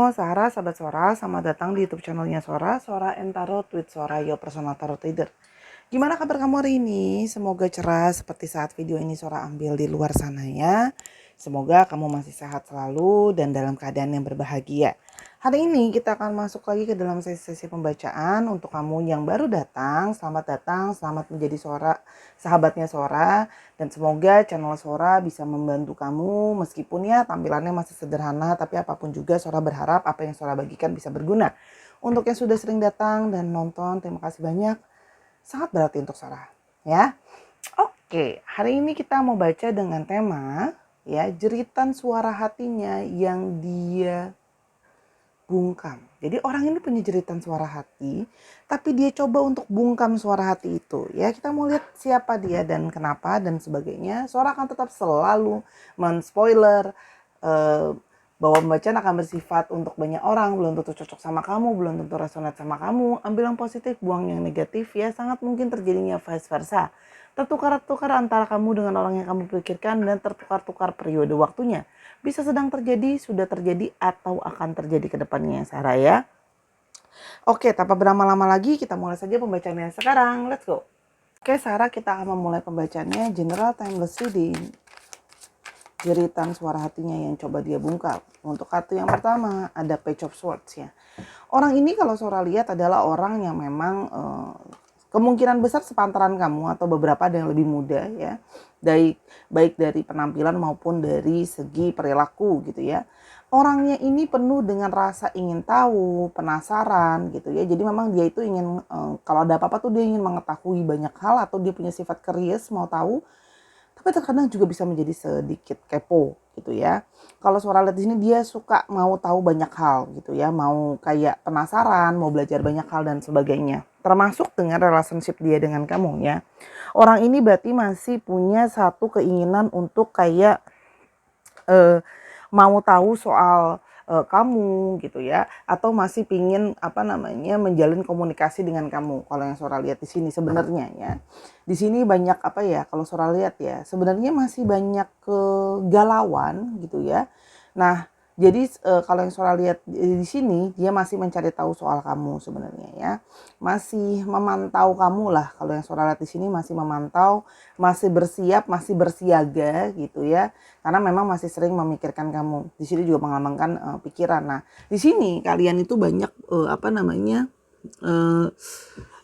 Sarah, sahabat Sora, selamat datang di YouTube channelnya Sora, Sora and Tarot with Sora, your personal tarot reader. Gimana kabar kamu hari ini? Semoga cerah seperti saat video ini Sora ambil di luar sana ya. Semoga kamu masih sehat selalu dan dalam keadaan yang berbahagia. Hari ini kita akan masuk lagi ke dalam sesi-sesi pembacaan untuk kamu yang baru datang. Selamat menjadi Sora, sahabatnya Sora. Dan semoga channel Sora bisa membantu kamu meskipun ya tampilannya masih sederhana. Tapi apapun juga Sora berharap apa yang Sora bagikan bisa berguna. Untuk yang sudah sering datang dan nonton, terima kasih banyak. Sangat berarti untuk Sora ya. Oke, hari ini kita mau baca dengan tema ya, jeritan suara hatinya yang dia bungkam. Jadi orang ini punya jeritan suara hati, tapi dia coba untuk bungkam suara hati itu. Ya, kita mau lihat siapa dia dan kenapa dan sebagainya. Sora akan tetap selalu men-spoiler bahwa pembacaan akan bersifat untuk banyak orang, belum tentu cocok sama kamu, belum tentu resonate sama kamu. Ambil yang positif, buang yang negatif ya. Sangat mungkin terjadinya vice versa. Tertukar-tukar antara kamu dengan orang yang kamu pikirkan dan tertukar-tukar periode waktunya. Bisa sedang terjadi, sudah terjadi, atau akan terjadi ke depannya Sarah ya. Oke, tanpa berlama-lama lagi kita mulai saja pembacaannya sekarang. Let's go. Oke Sarah, kita akan memulai pembacaannya General Timeless Reading. Jeritan suara hatinya yang coba dia bungkam. Untuk kartu yang pertama ada Page of Swords ya. Orang ini kalau Sora lihat adalah orang yang memang kemungkinan besar sepantaran kamu atau beberapa ada yang lebih muda ya, baik dari penampilan maupun dari segi perilaku gitu ya. Orangnya ini penuh dengan rasa ingin tahu, penasaran gitu ya. Jadi memang dia itu ingin kalau ada apa-apa tuh dia ingin mengetahui banyak hal atau dia punya sifat curious, mau tahu. Tapi terkadang juga bisa menjadi sedikit kepo gitu ya. Kalau Sora lihat di sini dia suka mau tahu banyak hal gitu ya, mau kayak penasaran, mau belajar banyak hal dan sebagainya. Termasuk dengan relationship dia dengan kamu ya. Orang ini berarti masih punya satu keinginan untuk kayak mau tahu soal kamu gitu ya, atau masih pingin menjalin komunikasi dengan kamu. Kalau yang Sora lihat di sini sebenarnya ya, di sini banyak kalau Sora lihat ya, sebenarnya masih banyak kegalauan gitu ya. Nah jadi kalau yang Sora lihat di sini dia masih mencari tahu soal kamu sebenarnya ya, masih memantau kamu lah. Kalau yang Sora lihat di sini masih memantau, masih bersiap, masih bersiaga gitu ya. Karena memang masih sering memikirkan kamu. Di sini juga mengalami pikiran. Nah, di sini kalian itu banyak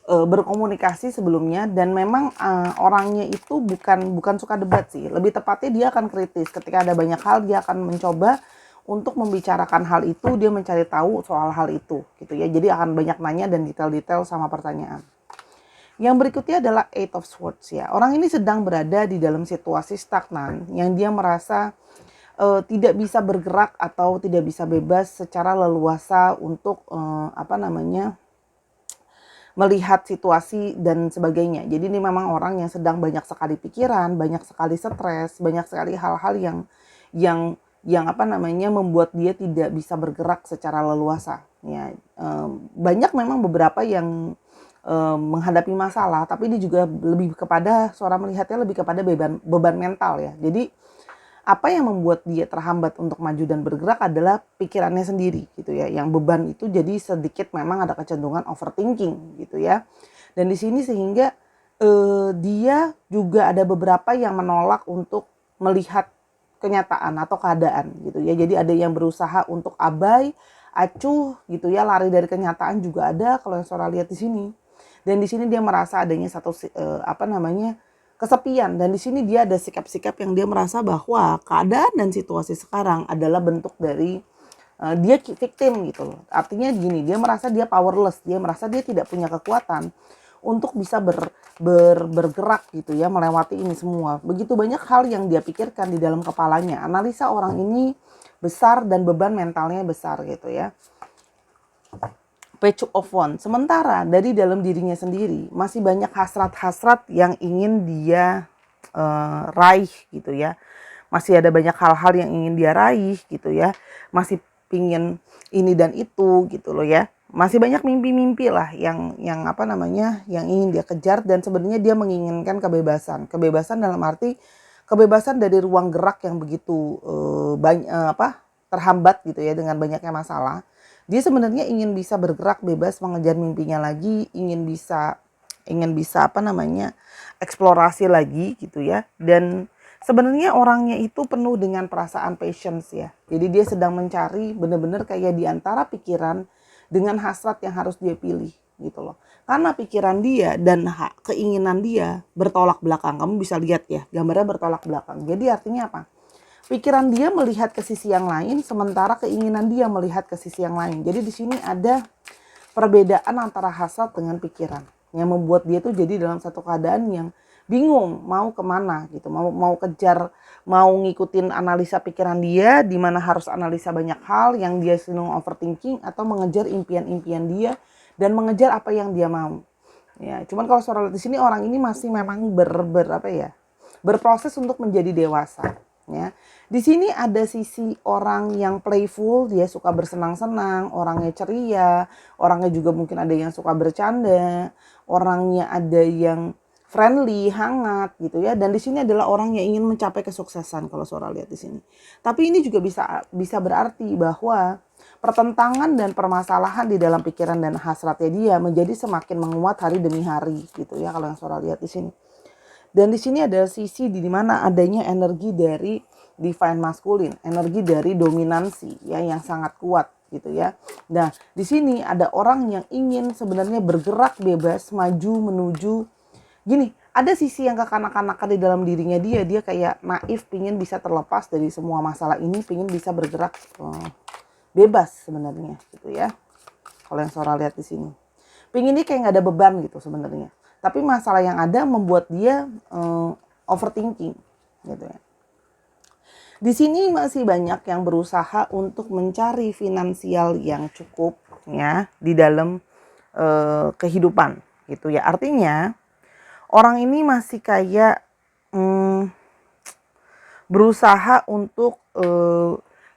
berkomunikasi sebelumnya dan memang orangnya itu bukan suka debat sih. Lebih tepatnya dia akan kritis. Ketika ada banyak hal dia akan mencoba untuk membicarakan hal itu, dia mencari tahu soal hal itu gitu ya. Jadi akan banyak nanya dan detail-detail sama pertanyaan. Yang berikutnya adalah Eight of Swords ya. Orang ini sedang berada di dalam situasi stagnan yang dia merasa tidak bisa bergerak atau tidak bisa bebas secara leluasa untuk melihat situasi dan sebagainya. Jadi ini memang orang yang sedang banyak sekali pikiran, banyak sekali stres, banyak sekali hal-hal yang membuat dia tidak bisa bergerak secara leluasa. Ya, banyak memang beberapa yang menghadapi masalah, tapi ini juga lebih kepada Sora melihatnya lebih kepada beban mental ya. Jadi apa yang membuat dia terhambat untuk maju dan bergerak adalah pikirannya sendiri gitu ya. Yang beban itu jadi sedikit memang ada kecenderungan overthinking gitu ya. Dan di sini sehingga dia juga ada beberapa yang menolak untuk melihat kenyataan atau keadaan gitu ya. Jadi ada yang berusaha untuk abai, acuh gitu ya, lari dari kenyataan juga ada kalau yang Sora lihat di sini. Dan di sini dia merasa adanya satu kesepian, dan di sini dia ada sikap-sikap yang dia merasa bahwa keadaan dan situasi sekarang adalah bentuk dari dia victim gitu loh. Artinya gini, dia merasa dia powerless, dia merasa dia tidak punya kekuatan untuk bisa bergerak gitu ya, melewati ini semua. Begitu banyak hal yang dia pikirkan di dalam kepalanya. Analisa orang ini besar dan beban mentalnya besar gitu ya. Page of Wands. Sementara dari dalam dirinya sendiri masih banyak hasrat-hasrat yang ingin dia raih gitu ya. Masih ada banyak hal-hal yang ingin dia raih gitu ya. Masih pingin ini dan itu gitu loh ya. Masih banyak mimpi-mimpi lah yang yang ingin dia kejar, dan sebenarnya dia menginginkan kebebasan. Kebebasan dalam arti kebebasan dari ruang gerak yang begitu terhambat gitu ya dengan banyaknya masalah. Dia sebenarnya ingin bisa bergerak bebas mengejar mimpinya lagi, ingin bisa apa namanya, eksplorasi lagi gitu ya. Dan sebenarnya orangnya itu penuh dengan perasaan patience ya. Jadi dia sedang mencari benar-benar kayak di antara pikiran dengan hasrat yang harus dia pilih gitu loh. Karena pikiran dia dan keinginan dia bertolak belakang. Kamu bisa lihat ya, gambarnya bertolak belakang. Jadi artinya apa? Pikiran dia melihat ke sisi yang lain, sementara keinginan dia melihat ke sisi yang lain. Jadi di sini ada perbedaan antara hasrat dengan pikiran yang membuat dia tuh jadi dalam satu keadaan yang bingung mau kemana gitu, mau kejar, mau ngikutin analisa pikiran dia, di mana harus analisa banyak hal yang dia senang overthinking, atau mengejar impian-impian dia dan mengejar apa yang dia mau. Ya, cuman kalau suara di sini orang ini masih memang berproses untuk menjadi dewasa. Ya, di sini ada sisi orang yang playful, dia suka bersenang-senang, orangnya ceria, orangnya juga mungkin ada yang suka bercanda, orangnya ada yang friendly, hangat gitu ya. Dan di sini adalah orang yang ingin mencapai kesuksesan kalau Sora lihat di sini. Tapi ini juga bisa berarti bahwa pertentangan dan permasalahan di dalam pikiran dan hasratnya dia menjadi semakin menguat hari demi hari gitu ya kalau yang Sora lihat di sini. Dan di sini ada sisi di mana adanya energi dari divine masculine, energi dari dominansi ya yang sangat kuat gitu ya. Nah, di sini ada orang yang ingin sebenarnya bergerak bebas maju menuju gini, ada sisi yang kekanak-kanakan di dalam dirinya dia kayak naif, pingin bisa terlepas dari semua masalah ini, pingin bisa bergerak bebas sebenarnya gitu ya. Kalau yang Sora lihat di sini. Pingin dia kayak nggak ada beban gitu sebenarnya. Tapi masalah yang ada membuat dia overthinking gitu ya. Di sini masih banyak yang berusaha untuk mencari finansial yang cukup ya di dalam kehidupan gitu ya. Artinya orang ini masih kayak berusaha untuk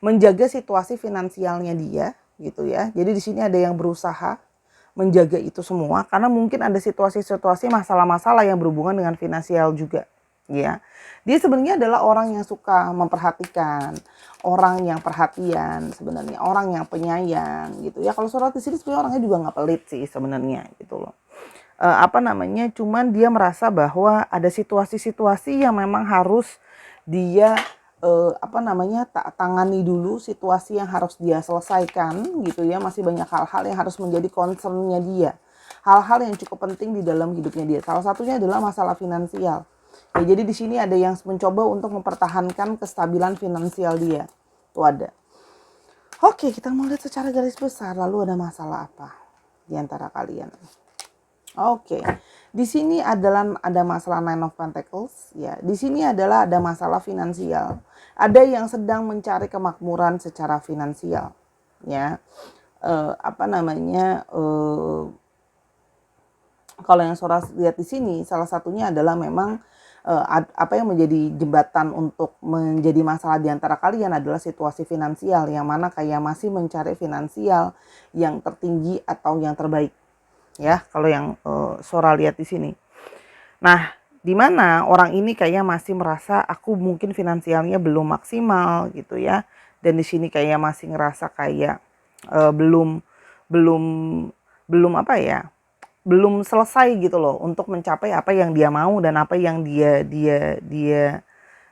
menjaga situasi finansialnya dia gitu ya. Jadi di sini ada yang berusaha menjaga itu semua karena mungkin ada situasi-situasi masalah-masalah yang berhubungan dengan finansial juga ya. Dia sebenarnya adalah orang yang suka memperhatikan, orang yang perhatian sebenarnya, orang yang penyayang gitu ya. Kalau surat di sini sebenarnya orangnya juga nggak pelit sih sebenarnya gitu loh. Cuman dia merasa bahwa ada situasi-situasi yang memang harus dia tangani dulu, situasi yang harus dia selesaikan gitu ya. Masih banyak hal-hal yang harus menjadi concernnya dia, hal-hal yang cukup penting di dalam hidupnya dia. Salah satunya adalah masalah finansial ya. Jadi di sini ada yang mencoba untuk mempertahankan kestabilan finansial dia tuh ada. Oke, kita mau lihat secara garis besar, lalu ada masalah apa di antara kalian. Oke, di sini ada masalah Nine of Pentacles ya. Di sini adalah ada masalah finansial. Ada yang sedang mencari kemakmuran secara finansial ya. Kalau yang Sora lihat di sini salah satunya adalah memang yang menjadi jembatan untuk menjadi masalah di antara kalian adalah situasi finansial yang mana kayak masih mencari finansial yang tertinggi atau yang terbaik. Ya, kalau yang Sora lihat di sini. Nah, di mana orang ini kayak masih merasa aku mungkin finansialnya belum maksimal gitu ya. Dan di sini kayak masih ngerasa kayak belum belum selesai gitu loh untuk mencapai apa yang dia mau dan apa yang dia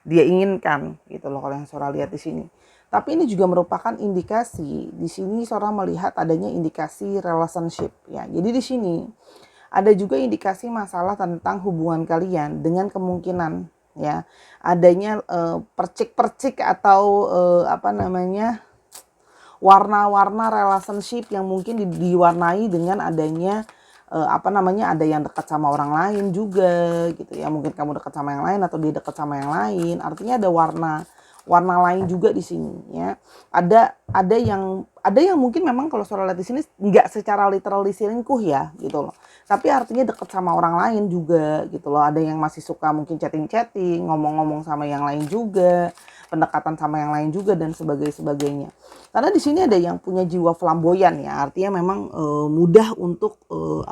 inginkan gitu loh kalau yang Sora lihat di sini. Tapi ini juga merupakan indikasi, di sini Sora melihat adanya indikasi relationship ya. Jadi di sini ada juga indikasi masalah tentang hubungan kalian dengan kemungkinan ya adanya percik-percik atau warna-warna relationship yang mungkin diwarnai dengan adanya ada yang dekat sama orang lain juga gitu ya. Mungkin kamu dekat sama yang lain atau dia dekat sama yang lain. Artinya ada warna lain juga di sini ya. Ada yang mungkin memang kalau Sora lihat di sini nggak secara literal diselingkuh ya gitu loh. Tapi artinya dekat sama orang lain juga gitu loh. Ada yang masih suka mungkin chatting-chatting, ngomong-ngomong sama yang lain juga, pendekatan sama yang lain juga dan sebagainya. Karena di sini ada yang punya jiwa flamboyan ya, artinya memang mudah untuk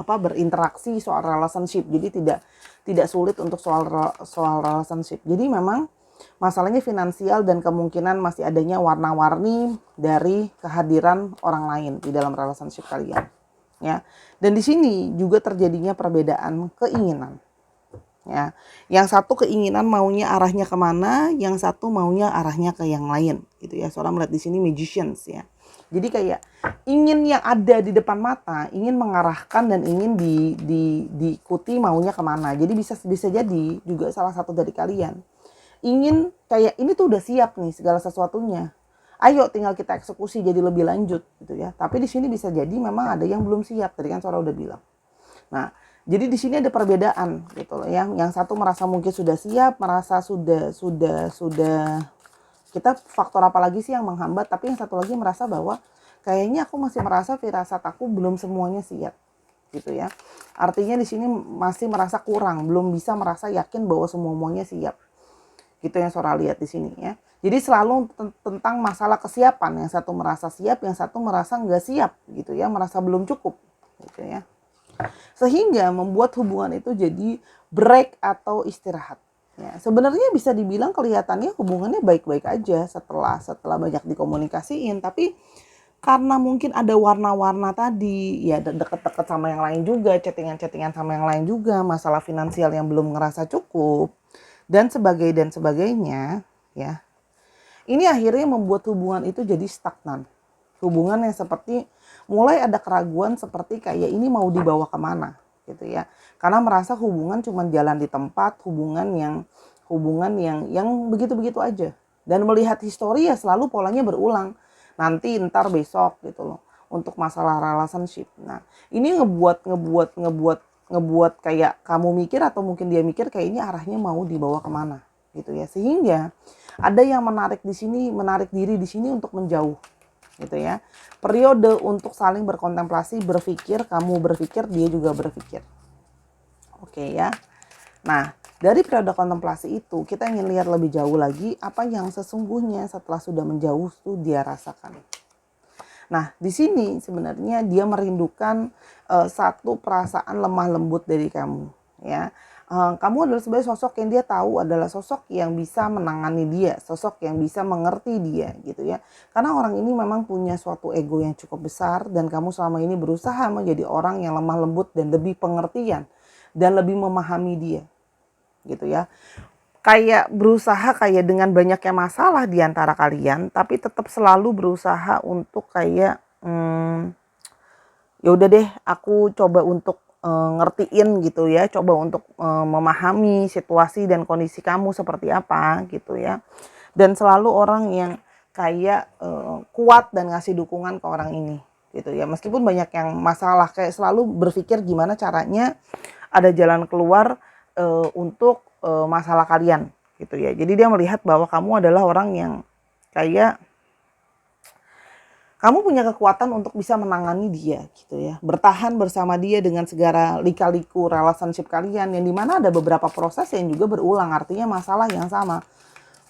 berinteraksi soal relationship. Jadi tidak sulit untuk soal relationship. Jadi memang Masalahnya finansial dan kemungkinan masih adanya warna-warni dari kehadiran orang lain di dalam relationship kalian. Ya. Dan di sini juga terjadinya perbedaan keinginan. Ya, yang satu keinginan maunya arahnya kemana, yang satu maunya arahnya ke yang lain, gitu ya. Seorang melihat di sini magicians ya. Jadi kayak ingin yang ada di depan mata, ingin mengarahkan dan ingin diikuti maunya kemana. Jadi bisa jadi juga salah satu dari kalian ingin kayak ini tuh udah siap nih segala sesuatunya. Ayo tinggal kita eksekusi jadi lebih lanjut gitu ya. Tapi di sini bisa jadi memang ada yang belum siap. Tadi kan Sora udah bilang. Nah, jadi di sini ada perbedaan gitu loh ya. Yang satu merasa mungkin sudah siap, merasa sudah kita faktor apa lagi sih yang menghambat, tapi yang satu lagi merasa bahwa kayaknya aku masih merasa firasat aku belum semuanya siap gitu ya. Artinya di sini masih merasa kurang, belum bisa merasa yakin bahwa semuanya siap. Gitu yang Sora lihat di sini ya. Jadi selalu tentang masalah kesiapan, yang satu merasa siap, yang satu merasa nggak siap gitu ya, merasa belum cukup gitu ya. Sehingga membuat hubungan itu jadi break atau istirahat. Ya, sebenarnya bisa dibilang kelihatannya hubungannya baik-baik aja setelah banyak dikomunikasiin, tapi karena mungkin ada warna-warna tadi, ya deket-deket sama yang lain juga, chattingan-chattingan sama yang lain juga, masalah finansial yang belum ngerasa cukup, dan sebagainya, ya. Ini akhirnya membuat hubungan itu jadi stagnan. Hubungan yang seperti mulai ada keraguan seperti kayak ini mau dibawa kemana gitu ya. Karena merasa hubungan cuma jalan di tempat, hubungan yang begitu-begitu aja. Dan melihat histori ya selalu polanya berulang. Nanti ntar besok gitu loh untuk masalah relationship. Nah, ini ngebuat kayak kamu mikir atau mungkin dia mikir kayaknya arahnya mau dibawa kemana gitu ya. Sehingga ada yang menarik diri di sini untuk menjauh gitu ya. Periode untuk saling berkontemplasi, kamu berpikir, dia juga berpikir. Oke ya. Nah, dari periode kontemplasi itu kita ingin lihat lebih jauh lagi apa yang sesungguhnya setelah sudah menjauh tuh dia rasakan. Nah, di sini sebenarnya dia merindukan satu perasaan lemah lembut dari kamu ya. Kamu adalah sebagai sosok yang dia tahu adalah sosok yang bisa menangani dia, sosok yang bisa mengerti dia gitu ya. Karena orang ini memang punya suatu ego yang cukup besar dan kamu selama ini berusaha menjadi orang yang lemah lembut dan lebih pengertian dan lebih memahami dia gitu ya. Kayak berusaha kayak dengan banyaknya masalah di antara kalian, tapi tetap selalu berusaha untuk kayak ya udah deh aku coba untuk ngertiin gitu ya, coba untuk memahami situasi dan kondisi kamu seperti apa gitu ya. Dan selalu orang yang kayak kuat dan ngasih dukungan ke orang ini gitu ya. Meskipun banyak yang masalah, kayak selalu berpikir gimana caranya ada jalan keluar untuk masalah kalian gitu ya. Jadi dia melihat bahwa kamu adalah orang yang kayak kamu punya kekuatan untuk bisa menangani dia gitu ya. Bertahan bersama dia dengan segala lika-liku relationship kalian yang dimana ada beberapa proses yang juga berulang. Artinya masalah yang sama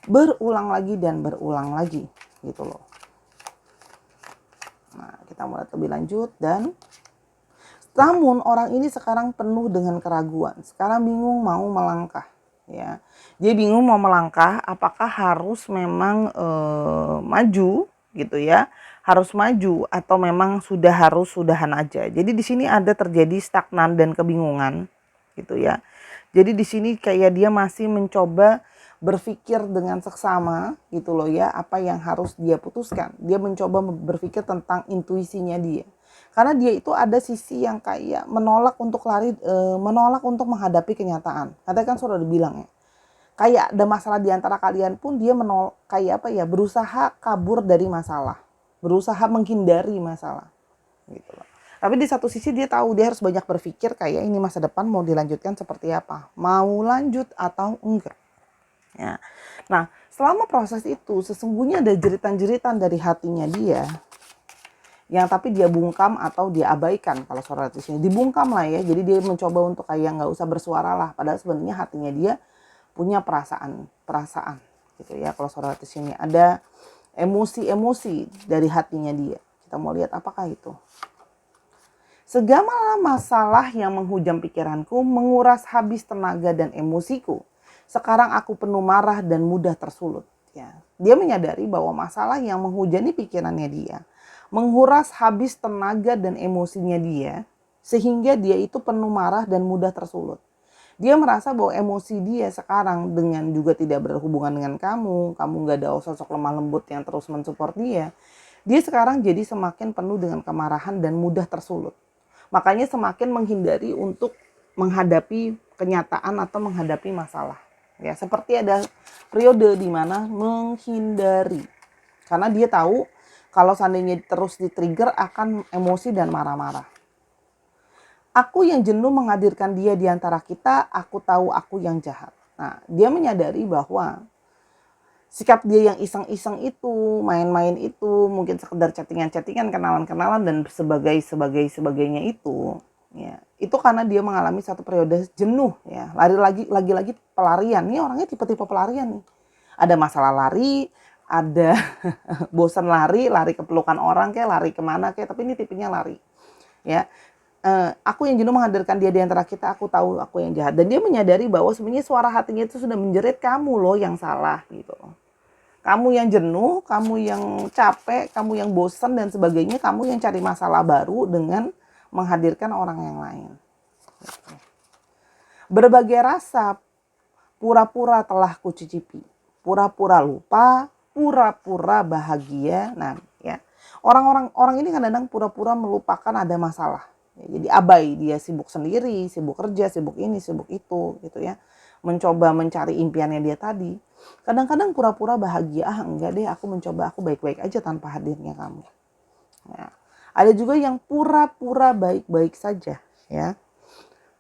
berulang lagi dan berulang lagi gitu loh. Nah, kita mulai lebih lanjut dan namun orang ini sekarang penuh dengan keraguan. Sekarang bingung mau melangkah ya. Dia bingung mau melangkah apakah harus memang maju gitu ya. Harus maju atau memang harus sudahan aja. Jadi di sini ada terjadi stagnan dan kebingungan gitu ya. Jadi di sini kayak dia masih mencoba berpikir dengan seksama gitu loh ya, apa yang harus dia putuskan. Dia mencoba berpikir tentang intuisinya dia. Karena dia itu ada sisi yang kayak menolak untuk menolak untuk menghadapi kenyataan. Katanya kan sudah dibilang ya. Kayak ada masalah di antara kalian pun dia berusaha kabur dari masalah. Berusaha menghindari masalah gitu loh. Tapi di satu sisi dia tahu dia harus banyak berpikir kayak ini masa depan mau dilanjutkan seperti apa. Mau lanjut atau enggak. Ya. Nah, selama proses itu sesungguhnya ada jeritan-jeritan dari hatinya dia yang tapi dia bungkam atau dia abaikan kalau suara di sini. Dibungkam lah ya. Jadi dia mencoba untuk kayak nggak usah bersuara lah. Padahal sebenarnya hatinya dia punya perasaan gitu ya. Kalau suara di sini ada emosi-emosi dari hatinya dia. Kita mau lihat apakah itu. Segala masalah yang menghujam pikiranku menguras habis tenaga dan emosiku. Sekarang aku penuh marah dan mudah tersulut. Ya, dia menyadari bahwa masalah yang menghujani pikirannya dia, menguras habis tenaga dan emosinya dia, sehingga dia itu penuh marah dan mudah tersulut. Dia merasa bahwa emosi dia sekarang dengan juga tidak berhubungan dengan kamu gak ada sosok lemah lembut yang terus mensupport dia. Dia sekarang jadi semakin penuh dengan kemarahan dan mudah tersulut. Makanya semakin menghindari untuk menghadapi kenyataan atau menghadapi masalah. Ya, seperti ada periode di mana menghindari. Karena dia tahu kalau seandainya terus di-trigger akan emosi dan marah-marah. Aku yang jenuh menghadirkan dia di antara kita, aku tahu aku yang jahat. Nah, dia menyadari bahwa sikap dia yang iseng-iseng itu, main-main itu, mungkin sekedar chattingan-chattingan, kenalan-kenalan dan sebagainya itu, ya, itu karena dia mengalami satu periode jenuh, ya, lagi-lagi pelarian. Ini orangnya tipe-tipe pelarian nih. Ada masalah lari, ada bosan lari ke pelukan orang kayak lari kemana kayak, tapi ini tipenya lari, ya. Aku yang jenuh menghadirkan dia di antara kita, aku tahu aku yang jahat. Dan dia menyadari bahwa sebenarnya suara hatinya itu sudah menjerit, kamu loh yang salah gitu. Kamu yang jenuh, kamu yang capek, kamu yang bosan dan sebagainya, kamu yang cari masalah baru dengan menghadirkan orang yang lain. Berbagai rasa pura-pura telah kucicipi. Pura-pura lupa, pura-pura bahagia. Nah, ya. Orang ini kadang-kadang pura-pura melupakan ada masalah. Ya, jadi abai, dia sibuk sendiri, sibuk kerja, sibuk ini, sibuk itu gitu ya. Mencoba mencari impiannya dia tadi. Kadang-kadang pura-pura bahagia, enggak deh, aku mencoba, aku baik-baik aja tanpa hadirnya kamu. Ya. Ada juga yang pura-pura baik-baik saja, ya.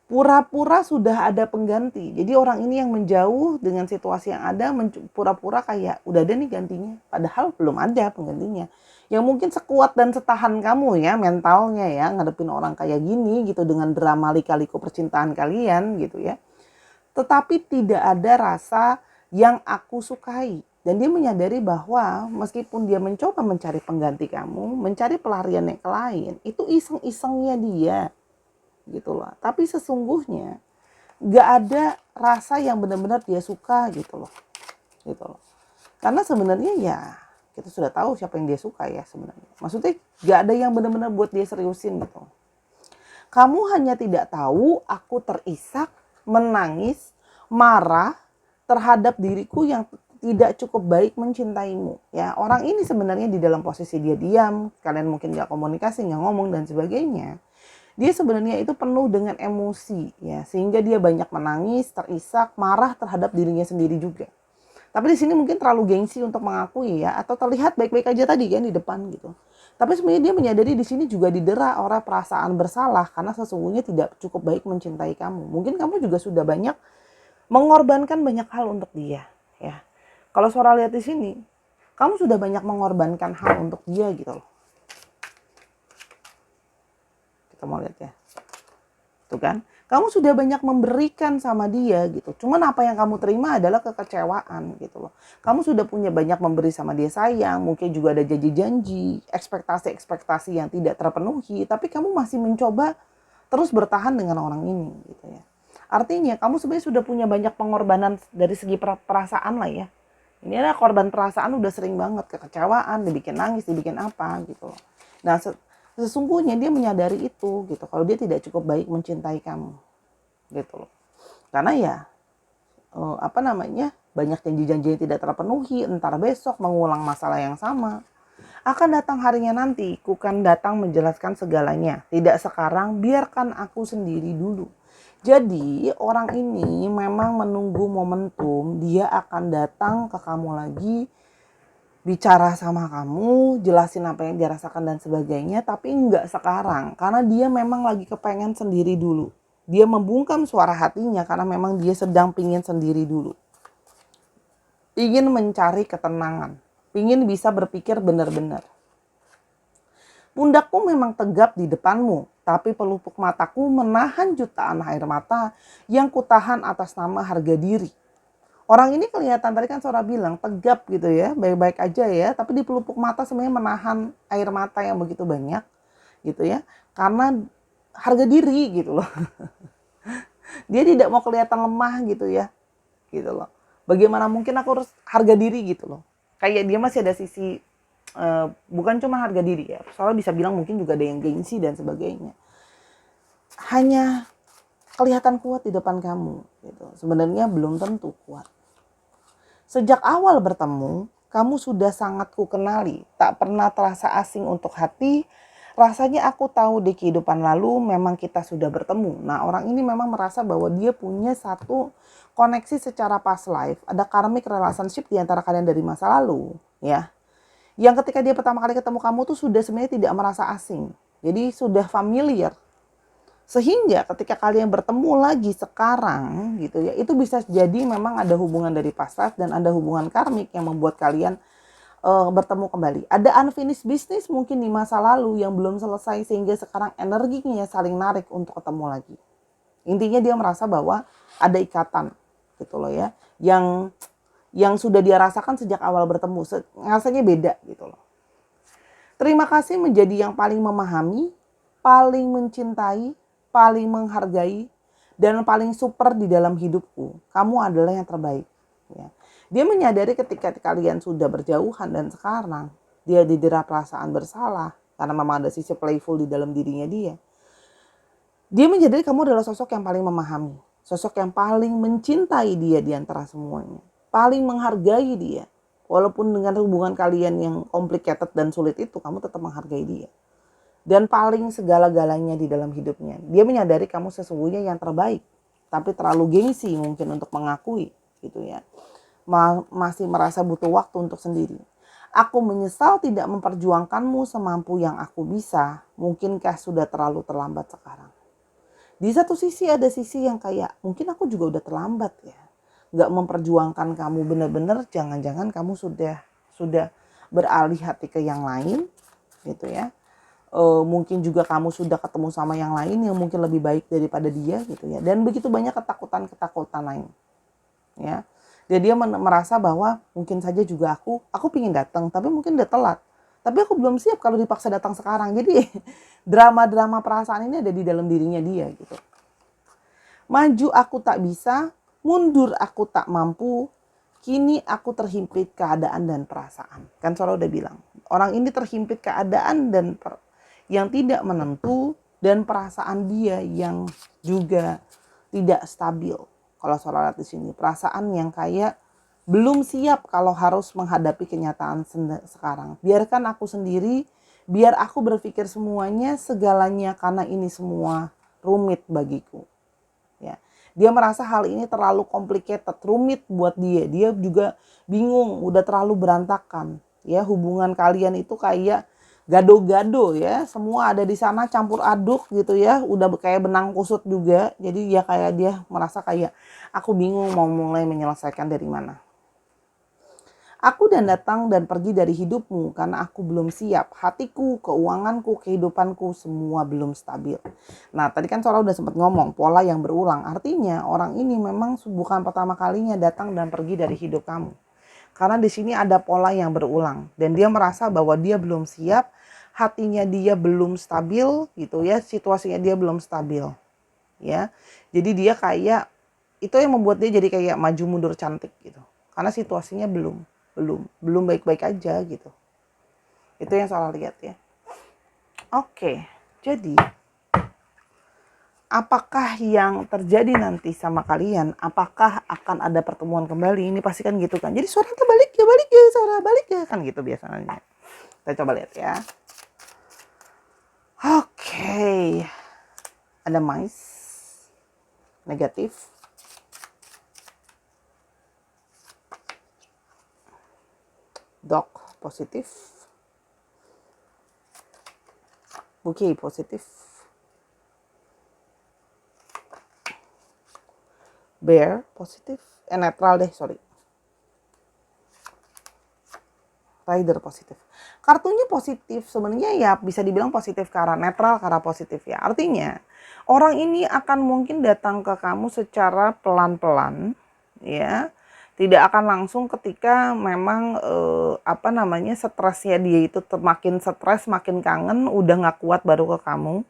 Pura-pura sudah ada pengganti. Jadi orang ini yang menjauh dengan situasi yang ada, pura-pura kayak udah ada nih gantinya. Padahal belum ada penggantinya. Yang mungkin sekuat dan setahan kamu ya mentalnya ya ngadepin orang kayak gini gitu dengan drama lika-liku percintaan kalian gitu ya. Tetapi tidak ada rasa yang aku sukai. Dan dia menyadari bahwa meskipun dia mencoba mencari pengganti kamu, mencari pelarian yang lain, itu iseng-isengnya dia gitu loh. Tapi sesungguhnya gak ada rasa yang benar-benar dia suka gitu loh. Karena sebenarnya ya kita sudah tahu siapa yang dia suka ya sebenarnya. Maksudnya gak ada yang benar-benar buat dia seriusin gitu. Kamu hanya tidak tahu aku terisak, menangis, marah terhadap diriku yang tidak cukup baik mencintaimu. Ya, orang ini sebenarnya di dalam posisi dia diam, kalian mungkin gak komunikasi, gak ngomong dan sebagainya. Dia sebenarnya itu penuh dengan emosi ya, sehingga dia banyak menangis, terisak, marah terhadap dirinya sendiri juga. Tapi di sini mungkin terlalu gengsi untuk mengakui ya, atau terlihat baik-baik aja tadi kan di depan gitu. Tapi sebenarnya dia menyadari di sini juga didera oleh perasaan bersalah karena sesungguhnya tidak cukup baik mencintai kamu. Mungkin kamu juga sudah banyak mengorbankan banyak hal untuk dia ya. Kalau Sora lihat di sini, kamu sudah banyak mengorbankan hal untuk dia gitu loh. Kita mau lihat ya. Tuh kan? Kamu sudah banyak memberikan sama dia gitu. Cuman apa yang kamu terima adalah kekecewaan gitu loh. Kamu sudah punya banyak memberi sama dia sayang, mungkin juga ada janji-janji, ekspektasi-ekspektasi yang tidak terpenuhi, tapi kamu masih mencoba terus bertahan dengan orang ini gitu ya. Artinya kamu sebenarnya sudah punya banyak pengorbanan dari segi perasaan lah ya. Ini adalah korban perasaan udah sering banget, kekecewaan, dibikin nangis, dibikin apa gitu loh. Nah, sesungguhnya dia menyadari itu gitu, kalau dia tidak cukup baik mencintai kamu gitu loh. Karena ya banyak janji-janji yang tidak terpenuhi, entar besok mengulang masalah yang sama. Akan datang harinya nanti, ku kan datang menjelaskan segalanya. Tidak sekarang, biarkan aku sendiri dulu. Jadi orang ini memang menunggu momentum, dia akan datang ke kamu lagi, bicara sama kamu, jelasin apa yang dia rasakan dan sebagainya, tapi enggak sekarang. Karena dia memang lagi kepengen sendiri dulu. Dia membungkam suara hatinya karena memang dia sedang pingin sendiri dulu. Ingin mencari ketenangan. Ingin bisa berpikir benar-benar. Pundakku memang tegap di depanmu, tapi pelupuk mataku menahan jutaan air mata yang kutahan atas nama harga diri. Orang ini kelihatan tadi kan Sora bilang tegap gitu ya, baik-baik aja ya, tapi di pelupuk mata sebenarnya menahan air mata yang begitu banyak gitu ya, karena harga diri gitu loh. Dia tidak mau kelihatan lemah gitu ya. gitu loh. Bagaimana mungkin aku harus harga diri gitu loh. Kayak dia masih ada sisi bukan cuma harga diri ya, soalnya bisa bilang mungkin juga ada yang gengsi dan sebagainya. Hanya kelihatan kuat di depan kamu gitu. Sebenarnya belum tentu kuat. Sejak awal bertemu, kamu sudah sangat kukenali, tak pernah terasa asing untuk hati. Rasanya aku tahu di kehidupan lalu memang kita sudah bertemu. Nah, orang ini memang merasa bahwa dia punya satu koneksi secara past life. Ada karmic relationship di antara kalian dari masa lalu, ya. Yang ketika dia pertama kali ketemu kamu tuh sudah sebenarnya tidak merasa asing. Jadi sudah familiar. Sehingga ketika kalian bertemu lagi sekarang gitu ya, itu bisa jadi memang ada hubungan dari past life dan ada hubungan karmik yang membuat kalian bertemu kembali. Ada unfinished business mungkin di masa lalu yang belum selesai sehingga sekarang energinya saling narik untuk ketemu lagi. Intinya dia merasa bahwa ada ikatan gitu loh ya, yang sudah dia rasakan sejak awal bertemu, rasanya beda gitu loh. Terima kasih menjadi yang paling memahami, paling mencintai, paling menghargai, dan paling super di dalam hidupku. Kamu adalah yang terbaik. Ya. Dia menyadari ketika kalian sudah berjauhan dan sekarang dia didera perasaan bersalah karena memang ada sisi playful di dalam dirinya dia. Dia menyadari kamu adalah sosok yang paling memahami, sosok yang paling mencintai dia di antara semuanya, paling menghargai dia. Walaupun dengan hubungan kalian yang complicated dan sulit itu, kamu tetap menghargai dia. Dan paling segala-galanya di dalam hidupnya. Dia menyadari kamu sesungguhnya yang terbaik, tapi terlalu gengsi mungkin untuk mengakui gitu ya. Masih merasa butuh waktu untuk sendiri. Aku menyesal tidak memperjuangkanmu semampu yang aku bisa. Mungkinkah sudah terlalu terlambat sekarang? Di satu sisi ada sisi yang kayak mungkin aku juga udah terlambat ya. Gak memperjuangkan kamu benar-benar, jangan-jangan kamu sudah beralih hati ke yang lain gitu ya. Mungkin juga kamu sudah ketemu sama yang lain yang mungkin lebih baik daripada dia gitu ya. Dan begitu banyak ketakutan lain ya. Dan dia merasa bahwa mungkin saja juga aku pingin datang tapi mungkin udah telat. Tapi aku belum siap kalau dipaksa datang sekarang. Jadi drama-drama perasaan ini ada di dalam dirinya dia gitu. Maju aku tak bisa, mundur aku tak mampu, kini aku terhimpit keadaan dan perasaan. Kan Sora udah bilang, orang ini terhimpit keadaan dan yang tidak menentu dan perasaan dia yang juga tidak stabil. Kalau Sora lihat di sini, perasaan yang kayak belum siap kalau harus menghadapi kenyataan sekarang. Biarkan aku sendiri, biar aku berpikir semuanya, segalanya karena ini semua rumit bagiku. Ya. Dia merasa hal ini terlalu complicated, rumit buat dia. Dia juga bingung, udah terlalu berantakan. Ya, hubungan kalian itu kayak gado-gado ya, semua ada di sana campur aduk gitu ya, udah kayak benang kusut juga. Jadi ya kayak dia merasa kayak aku bingung mau mulai menyelesaikan dari mana. Aku datang dan pergi dari hidupmu karena aku belum siap. Hatiku, keuanganku, kehidupanku semua belum stabil. Nah tadi kan Sora udah sempat ngomong pola yang berulang. Artinya orang ini memang bukan pertama kalinya datang dan pergi dari hidup kamu. Karena di sini ada pola yang berulang. Dan dia merasa bahwa dia belum siap. Hatinya dia belum stabil gitu ya. Situasinya dia belum stabil. Ya. Jadi dia kayak, itu yang membuat dia jadi kayak maju mundur cantik gitu. Karena situasinya belum baik-baik aja gitu. Itu yang Sora lihat ya. Oke, jadi apakah yang terjadi nanti sama kalian? Apakah akan ada pertemuan kembali? Ini pasti kan gitu kan. Jadi Sora tuh balik ya, Sora balik ya kan gitu biasanya. Kita coba lihat ya. Oke, ada mice negatif. Dog positif, bouquet positif, bear positif, netral deh sorry, rider positif. Kartunya positif sebenarnya ya bisa dibilang positif ke arah netral ke arah positif ya. Artinya orang ini akan mungkin datang ke kamu secara pelan-pelan ya. Tidak akan langsung ketika memang stresnya dia itu makin stres, makin kangen, udah gak kuat baru ke kamu.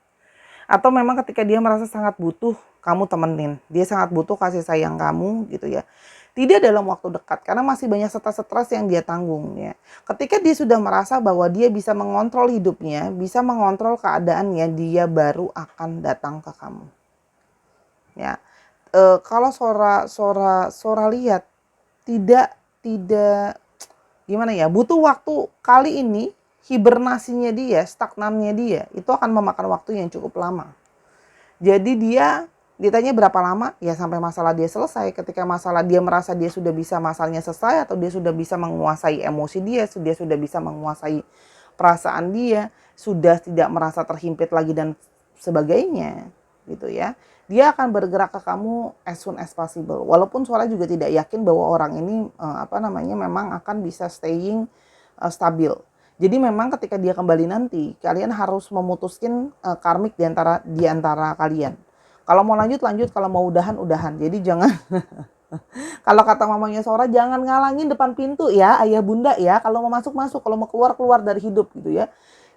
Atau memang ketika dia merasa sangat butuh kamu temenin, dia sangat butuh kasih sayang kamu gitu ya. Tidak dalam waktu dekat karena masih banyak stres-stres yang dia tanggung ya. Ketika dia sudah merasa bahwa dia bisa mengontrol hidupnya, bisa mengontrol keadaannya, dia baru akan datang ke kamu. Ya. Kalau Sora lihat tidak gimana ya, butuh waktu kali ini hibernasinya dia, stagnannya dia itu akan memakan waktu yang cukup lama. Jadi dia ditanya berapa lama? Ya sampai masalah dia selesai. Ketika masalah dia merasa dia sudah bisa masalahnya selesai atau dia sudah bisa menguasai emosi dia sudah bisa menguasai perasaan dia, sudah tidak merasa terhimpit lagi dan sebagainya gitu ya. Dia akan bergerak ke kamu as soon as possible. Walaupun Suara juga tidak yakin bahwa orang ini memang akan bisa staying stabil. Jadi memang ketika dia kembali nanti, kalian harus memutuskan karmik di antara kalian. Kalau mau lanjut, kalau mau udahan. Jadi jangan kalau kata mamanya Sora, jangan ngalangin depan pintu ya, ayah bunda ya. Kalau mau masuk, kalau mau keluar dari hidup gitu ya.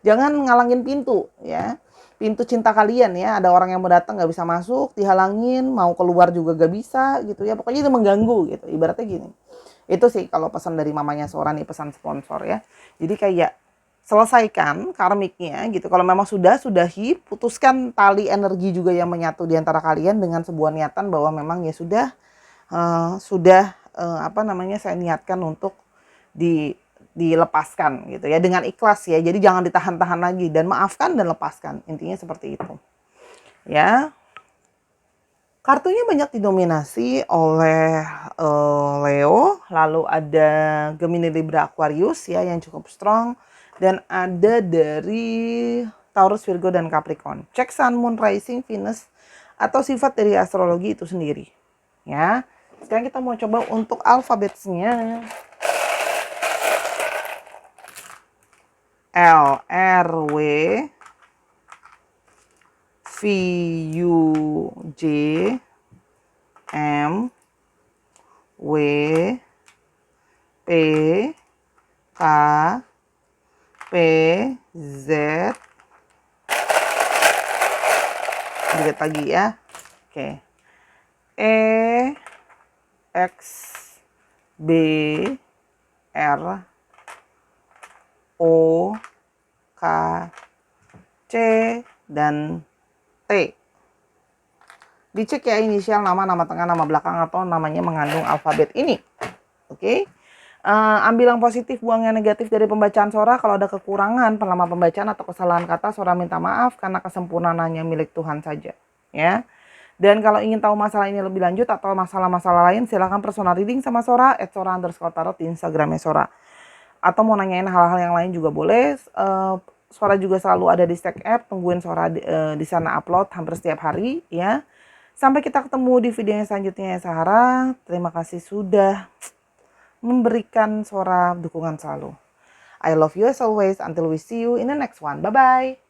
Jangan ngalangin pintu ya. Pintu cinta kalian ya, ada orang yang mau datang nggak bisa masuk, dihalangin, mau keluar juga nggak bisa gitu ya. Pokoknya itu mengganggu gitu. Ibaratnya gini. Itu sih kalau pesan dari mamanya Sora nih, pesan sponsor ya. Jadi kayak selesaikan karmiknya gitu. Kalau memang sudahi, putuskan tali energi juga yang menyatu di antara kalian dengan sebuah niatan bahwa memang ya saya niatkan untuk dilepaskan gitu ya, dengan ikhlas ya. Jadi jangan ditahan-tahan lagi dan maafkan dan lepaskan. Intinya seperti itu. Ya. Kartunya banyak didominasi oleh Leo, lalu ada Gemini, Libra, Aquarius ya yang cukup strong, dan ada dari Taurus, Virgo, dan Capricorn. Cek Sun, Moon, Rising, Venus atau sifat dari astrologi itu sendiri. Ya. Sekarang kita mau coba untuk alfabetnya. L, R, W, V, U, J, M, W, P, K, P, Z. Lihat lagi ya. Oke. E, X, B, R, O, K, C, dan T. Dicek ya inisial, nama tengah, nama belakang, atau namanya mengandung alfabet ini. Oke. Ambil yang positif, buang yang negatif dari pembacaan Sora. Kalau ada kekurangan selama pembacaan atau kesalahan kata, Sora minta maaf karena kesempurnaan hanya milik Tuhan saja. Ya. Dan kalau ingin tahu masalah ini lebih lanjut atau masalah-masalah lain, silahkan personal reading sama Sora, @sora_tarot di Instagramnya Sora. Atau mau nanyain hal-hal yang lain juga boleh. Sora juga selalu ada di Stack App, tungguin Sora di sana upload hampir setiap hari ya. Sampai kita ketemu di video yang selanjutnya ya Sahara. Terima kasih sudah memberikan Sora dukungan selalu. I love you as always. Until we see you in the next one. Bye-bye.